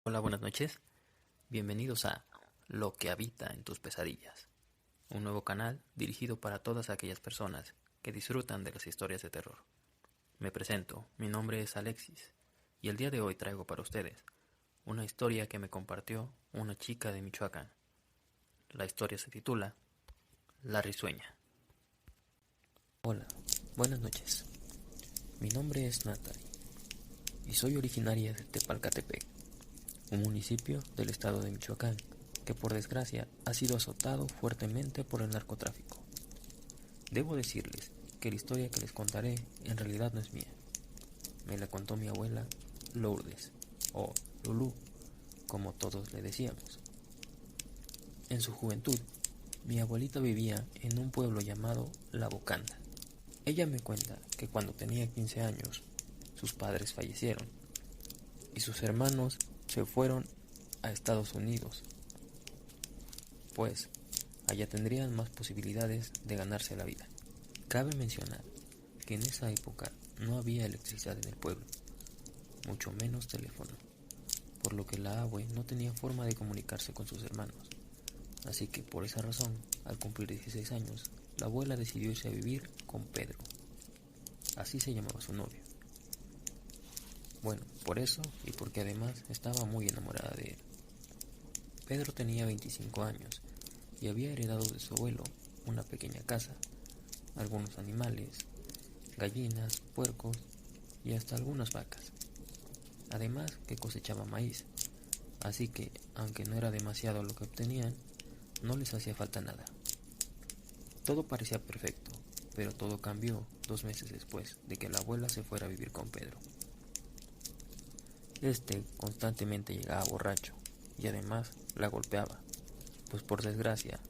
Hola, buenas noches. Bienvenidos a Lo que habita en tus pesadillas, un nuevo canal dirigido para todas aquellas personas que disfrutan de las historias de terror. Me presento, mi nombre es Alexis y el día de hoy traigo para ustedes una historia que me compartió una chica de Michoacán. La historia se titula La Risueña. Hola, buenas noches. Mi nombre es Natalie y soy originaria de Tepalcatepec, un municipio del estado de Michoacán que por desgracia ha sido azotado fuertemente por el narcotráfico. Debo decirles que la historia que les contaré en realidad no es mía. Me la contó mi abuela Lourdes, o Lulú, como todos le decíamos. En su juventud, mi abuelita vivía en un pueblo llamado La Bocanda. Ella me cuenta que cuando tenía 15 años, sus padres fallecieron y sus hermanos se fueron a Estados Unidos, pues allá tendrían más posibilidades de ganarse la vida. Cabe mencionar que en esa época no había electricidad en el pueblo, mucho menos teléfono, por lo que la abue no tenía forma de comunicarse con sus hermanos. Así que por esa razón, al cumplir 16 años, la abuela decidió irse a vivir con Pedro. Así se llamaba su novio. Bueno, por eso y porque además estaba muy enamorada de él. Pedro tenía 25 años y había heredado de su abuelo una pequeña casa, algunos animales, gallinas, puercos y hasta algunas vacas. Además que cosechaba maíz, así que, aunque no era demasiado lo que obtenían, no les hacía falta nada. Todo parecía perfecto, pero todo cambió 2 meses después de que la abuela se fuera a vivir con Pedro. Este constantemente llegaba borracho y además la golpeaba, pues por desgracia,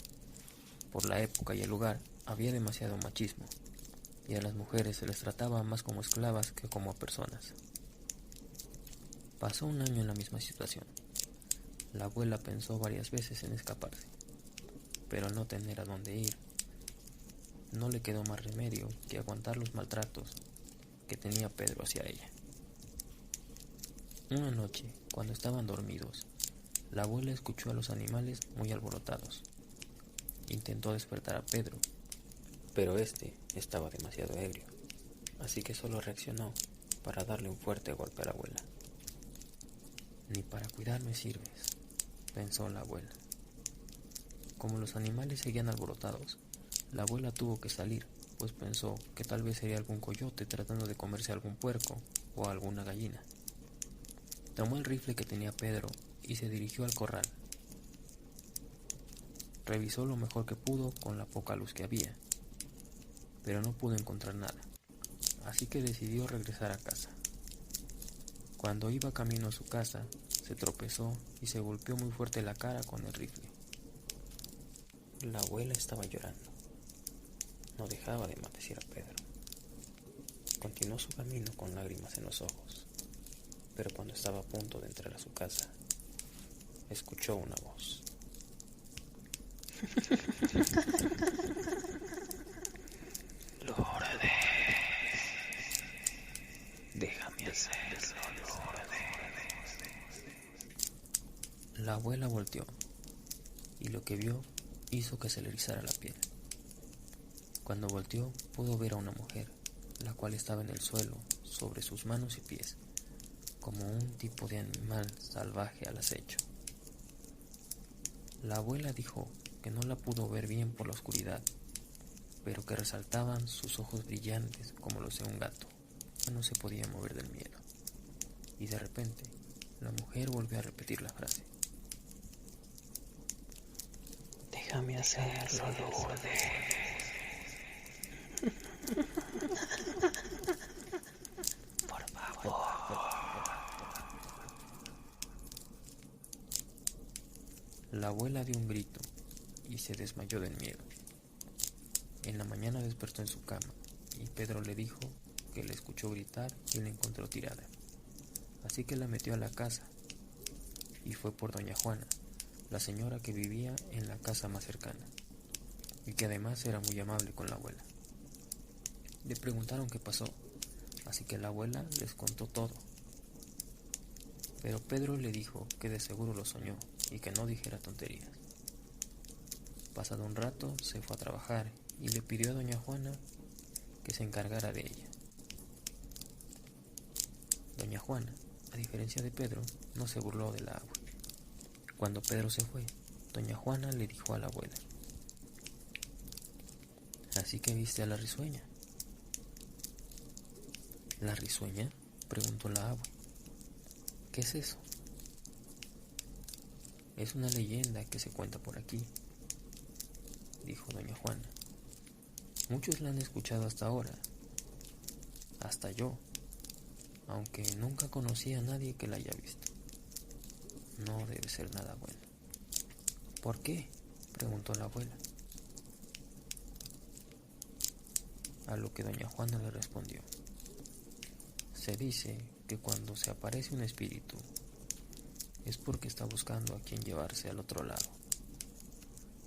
por la época y el lugar, había demasiado machismo, y a las mujeres se les trataba más como esclavas que como personas. Pasó un año en la misma situación. La abuela pensó varias veces en escaparse, pero al no tener a dónde ir, no le quedó más remedio que aguantar los maltratos que tenía Pedro hacia ella. Una noche, cuando estaban dormidos, la abuela escuchó a los animales muy alborotados. Intentó despertar a Pedro, pero este estaba demasiado ebrio, así que solo reaccionó para darle un fuerte golpe a la abuela. Ni para cuidarme sirves, pensó la abuela. Como los animales seguían alborotados, la abuela tuvo que salir, pues pensó que tal vez sería algún coyote tratando de comerse algún puerco o alguna gallina. Tomó el rifle que tenía Pedro y se dirigió al corral. Revisó lo mejor que pudo con la poca luz que había, pero no pudo encontrar nada, así que decidió regresar a casa. Cuando iba camino a su casa, se tropezó y se golpeó muy fuerte la cara con el rifle. La abuela estaba llorando. No dejaba de maldecir a Pedro. Continuó su camino con lágrimas en los ojos, pero cuando estaba a punto de entrar a su casa, escuchó una voz. Lourdes, déjame hacerlo, Lourdes. La abuela volteó y lo que vio hizo que se le erizara la piel. Cuando volteó pudo ver a una mujer, la cual estaba en el suelo, sobre sus manos y pies, como un tipo de animal salvaje al acecho. La abuela dijo que no la pudo ver bien por la oscuridad, pero que resaltaban sus ojos brillantes como los de un gato. No se podía mover del miedo, y de repente la mujer volvió a repetir la frase. Déjame hacerlo, Lourdes. Por favor. La abuela dio un grito y se desmayó del miedo. En la mañana despertó en su cama y Pedro le dijo que la escuchó gritar y la encontró tirada. Así que la metió a la casa y fue por doña Juana, la señora que vivía en la casa más cercana y que además era muy amable con la abuela. Le preguntaron qué pasó, así que la abuela les contó todo. Pero Pedro le dijo que de seguro lo soñó y que no dijera tonterías. Pasado un rato se fue a trabajar y le pidió a doña Juana que se encargara de ella. Doña Juana, a diferencia de Pedro, no se burló de la agua. Cuando Pedro se fue, doña Juana le dijo a la abuela: «¿Así que viste a la risueña?» «¿La risueña?», preguntó la agua. «¿Qué es eso?». «Es una leyenda que se cuenta por aquí», dijo doña Juana. «Muchos la han escuchado hasta ahora, hasta yo, aunque nunca conocí a nadie que la haya visto. No debe ser nada bueno». «¿Por qué?», preguntó la abuela. A lo que doña Juana le respondió: «Se dice que cuando se aparece un espíritu es porque está buscando a quien llevarse al otro lado.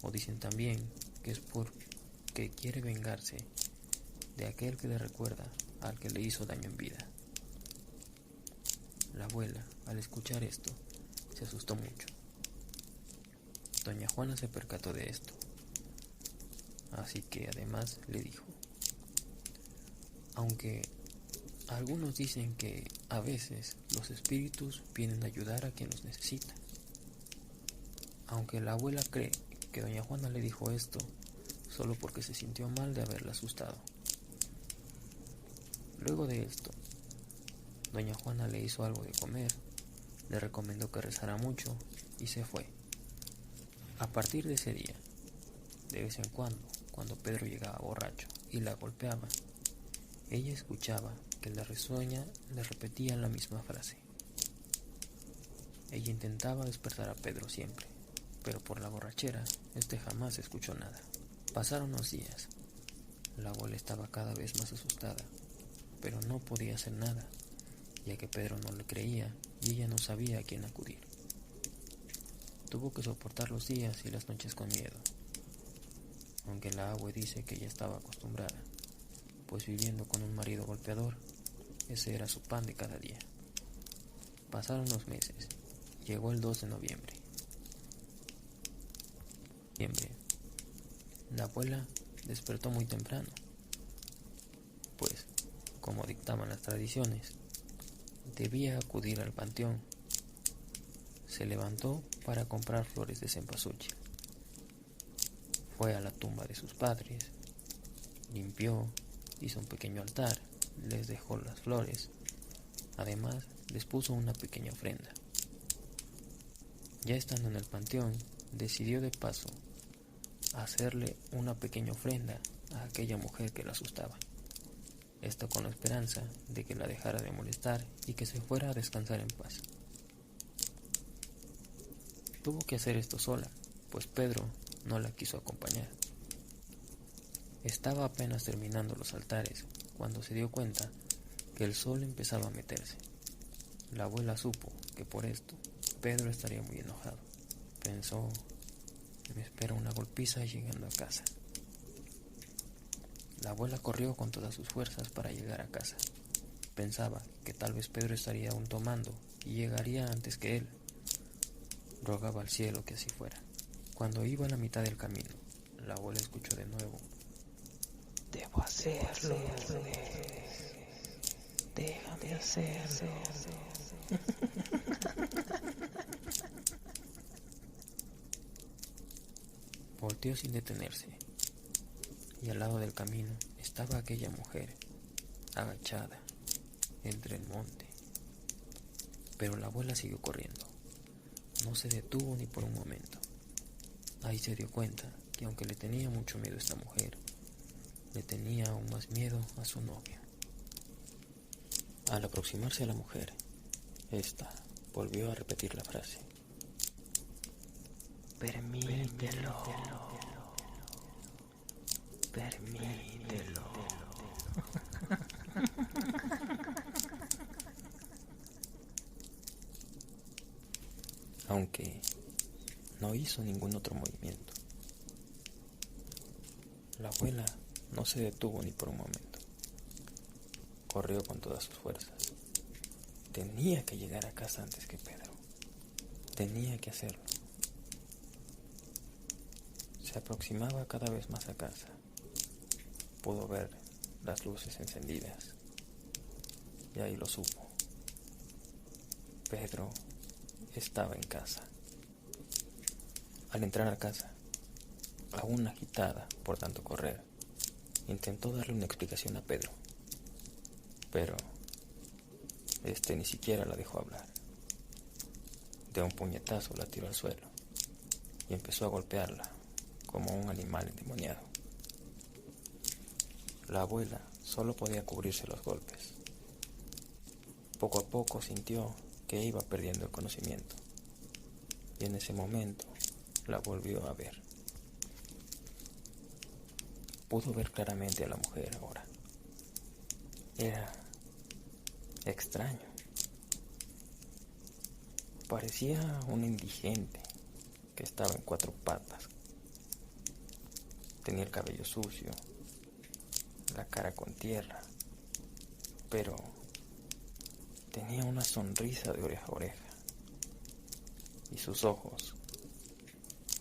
O dicen también que es porque quiere vengarse de aquel que le recuerda al que le hizo daño en vida». La abuela, al escuchar esto, se asustó mucho. Doña Juana se percató de esto, así que además le dijo: «Aunque algunos dicen que a veces los espíritus vienen a ayudar a quien los necesita». Aunque la abuela cree que doña Juana le dijo esto solo porque se sintió mal de haberla asustado. Luego de esto, doña Juana le hizo algo de comer, le recomendó que rezara mucho y se fue. A partir de ese día, de vez en cuando Pedro llegaba borracho y la golpeaba, ella escuchaba que la risueña le repetía la misma frase. Ella intentaba despertar a Pedro siempre, pero por la borrachera, este jamás escuchó nada. Pasaron los días. La abuela estaba cada vez más asustada, pero no podía hacer nada, ya que Pedro no le creía y ella no sabía a quién acudir. Tuvo que soportar los días y las noches con miedo, aunque la abue dice que ella estaba acostumbrada, pues viviendo con un marido golpeador, ese era su pan de cada día. Pasaron los meses. Llegó el 2 de noviembre. La abuela despertó muy temprano, pues, como dictaban las tradiciones, debía acudir al panteón. Se levantó para comprar flores de cempasúchil. Fue a la tumba de sus padres, limpió, hizo un pequeño altar, les dejó las flores. Además, les puso una pequeña ofrenda. Ya estando en el panteón, decidió de paso hacerle una pequeña ofrenda a aquella mujer que la asustaba. Esto con la esperanza de que la dejara de molestar y que se fuera a descansar en paz. Tuvo que hacer esto sola, pues Pedro no la quiso acompañar. Estaba apenas terminando los altares cuando se dio cuenta que el sol empezaba a meterse. La abuela supo que por esto Pedro estaría muy enojado. Pensó: «Me espera una golpiza llegando a casa». La abuela corrió con todas sus fuerzas para llegar a casa. Pensaba que tal vez Pedro estaría aún tomando y llegaría antes que él. Rogaba al cielo que así fuera. Cuando iba a la mitad del camino, la abuela escuchó de nuevo: «Debo hacerlo, déjame hacerlo». Volteó sin detenerse, y al lado del camino estaba aquella mujer, agachada, entre el monte. Pero la abuela siguió corriendo. No se detuvo ni por un momento. Ahí se dio cuenta que aunque le tenía mucho miedo a esta mujer, le tenía aún más miedo a su novia. Al aproximarse a la mujer, ésta volvió a repetir la frase: «Permítelo, permítelo». Aunque no hizo ningún otro movimiento. La abuela no se detuvo ni por un momento. Corrió con todas sus fuerzas. tenía que llegar a casa antes que Pedro. Tenía que hacerlo. Se aproximaba cada vez más a casa. Pudo ver las luces encendidas y ahí lo supo. Pedro estaba en casa. Al entrar a casa, aún agitada por tanto correr, intentó darle una explicación a Pedro, pero este ni siquiera la dejó hablar. De un puñetazo la tiró al suelo y empezó a golpearla como un animal endemoniado. La abuela solo podía cubrirse los golpes. Poco a poco sintió que iba perdiendo el conocimiento y en ese momento la volvió a ver. Pudo ver claramente a la mujer ahora. Era extraño. Parecía un indigente que estaba en 4 patas. Tenía el cabello sucio, la cara con tierra, pero tenía una sonrisa de oreja a oreja y sus ojos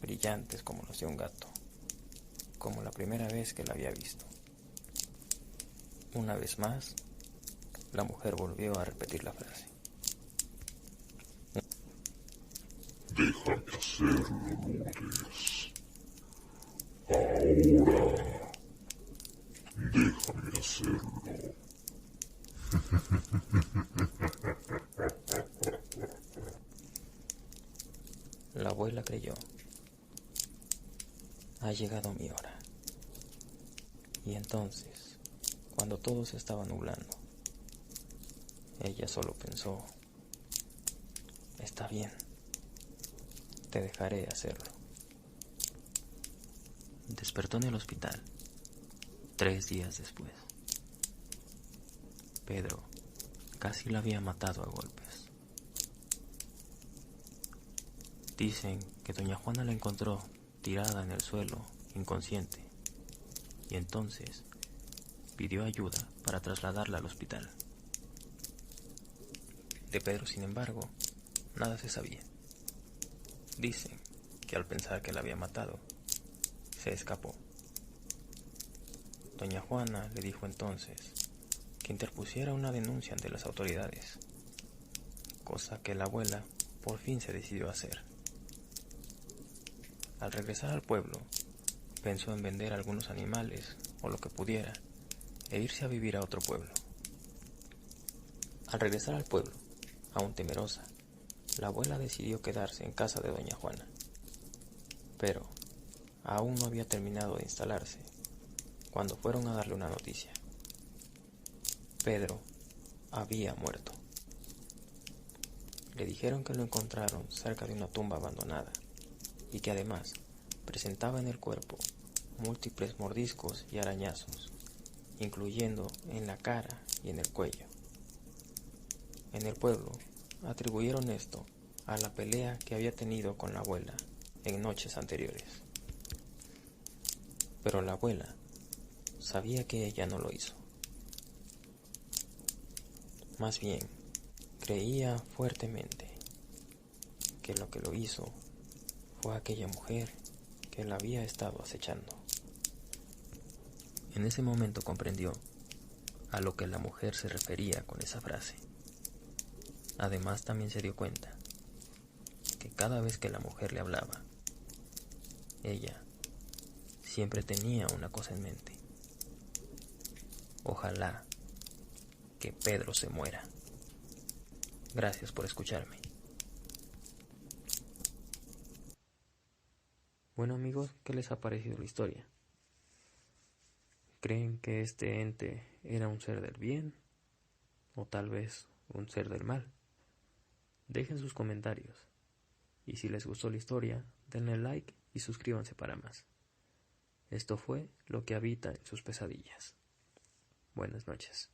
brillantes como los de un gato, como la primera vez que la había visto. Una vez más, la mujer volvió a repetir la frase. Déjame hacerlo, Lourdes. Ahora, déjame hacerlo. La abuela creyó. Ha llegado mi hora. Y entonces, cuando todo se estaba nublando, ella solo pensó, está bien, te dejaré hacerlo. Despertó en el hospital 3 días después. Pedro casi la había matado a golpes. Dicen que doña Juana la encontró tirada en el suelo, inconsciente, y entonces pidió ayuda para trasladarla al hospital. De Pedro, sin embargo, nada se sabía. Dicen que al pensar que la había matado, se escapó. Doña Juana le dijo entonces que interpusiera una denuncia ante las autoridades, cosa que la abuela por fin se decidió a hacer. Al regresar al pueblo, pensó en vender algunos animales o lo que pudiera e irse a vivir a otro pueblo. Al regresar al pueblo, aún temerosa, la abuela decidió quedarse en casa de doña Juana. Pero aún no había terminado de instalarse cuando fueron a darle una noticia. Pedro había muerto. Le dijeron que lo encontraron cerca de una tumba abandonada y que además presentaba en el cuerpo múltiples mordiscos y arañazos, incluyendo en la cara y en el cuello. En el pueblo atribuyeron esto a la pelea que había tenido con la abuela en noches anteriores. Pero la abuela sabía que ella no lo hizo. Más bien, creía fuertemente que lo que lo hizo fue aquella mujer que la había estado acechando. En ese momento comprendió a lo que la mujer se refería con esa frase. Además, también se dio cuenta que cada vez que la mujer le hablaba, ella siempre tenía una cosa en mente. Ojalá que Pedro se muera. Gracias por escucharme. Bueno amigos, ¿qué les ha parecido la historia? ¿Creen que este ente era un ser del bien o tal vez un ser del mal? Dejen sus comentarios y si les gustó la historia, denle like y suscríbanse para más. Esto fue Lo que habita en sus pesadillas. Buenas noches.